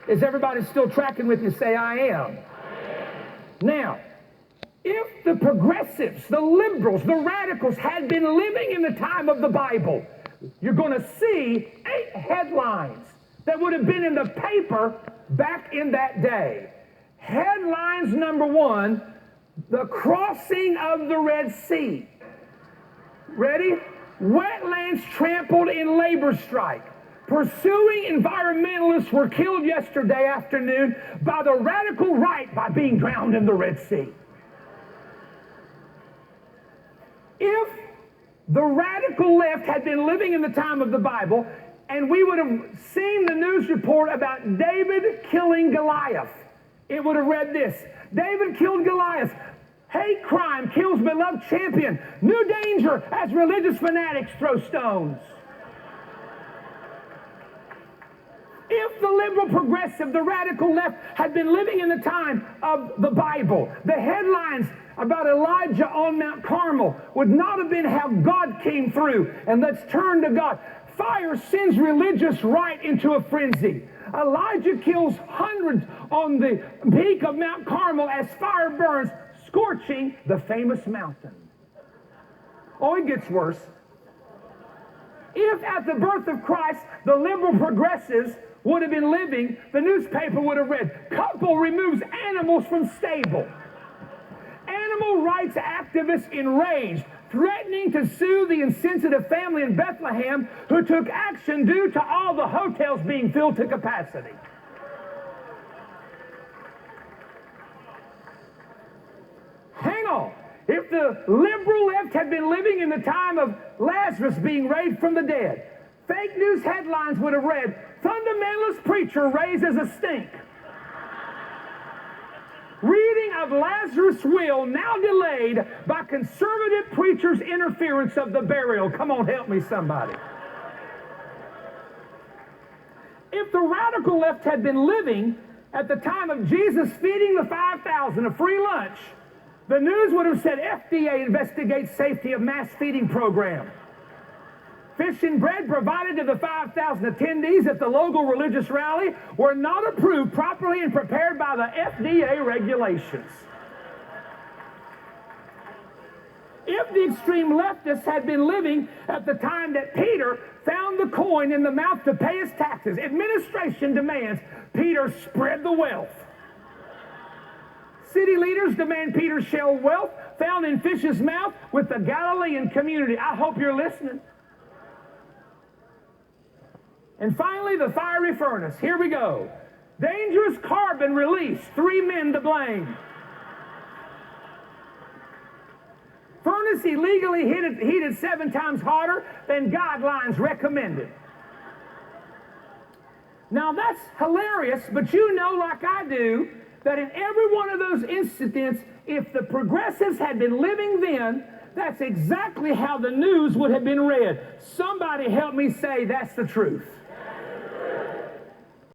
Is everybody still tracking with you? Say, I am. Now, if the progressives, the liberals, the radicals had been living in the time of the Bible, you're going to see 8 headlines that would have been in the paper back in that day. Headlines number 1, the crossing of the Red Sea. Ready? Wetlands trampled in labor strike. Pursuing environmentalists were killed yesterday afternoon by the radical right by being drowned in the Red Sea. If the radical left had been living in the time of the Bible, and we would have seen the news report about David killing Goliath, it would have read this: David killed Goliath. Hate crime kills beloved champion. New danger as religious fanatics throw stones. If the liberal progressive, the radical left, had been living in the time of the Bible, the headlines about Elijah on Mount Carmel would not have been how God came through and let's turn to God. Fire sends religious right into a frenzy. Elijah kills hundreds on the peak of Mount Carmel as fire burns, scorching the famous mountain. Oh, it gets worse. If at the birth of Christ, the liberal progressives would have been living, the newspaper would have read, couple removes animals from stable. Animal rights activists enraged, threatening to sue the insensitive family in Bethlehem who took action due to all the hotels being filled to capacity. Hang on. If the liberal left had been living in the time of Lazarus being raised from the dead, fake news headlines would have read, fundamentalist preacher raises a stink. Reading of Lazarus' will now delayed by conservative preacher's interference of the burial. Come on, help me somebody. If the radical left had been living at the time of Jesus feeding the 5,000 a free lunch, the news would have said FDA investigates safety of mass feeding program. Fish and bread provided to the 5,000 attendees at the local religious rally were not approved properly and prepared by the FDA regulations. If the extreme leftists had been living at the time that Peter found the coin in the mouth to pay his taxes, administration demands Peter spread the wealth. City leaders demand Peter share wealth found in fish's mouth with the Galilean community. I hope you're listening. And finally, the fiery furnace. Here we go. Dangerous carbon release. 3 men to blame. Furnace illegally heated 7 times hotter than guidelines recommended. Now that's hilarious, but you know, like I do, that in every one of those incidents, if the progressives had been living then, that's exactly how the news would have been read. Somebody help me say that's the truth.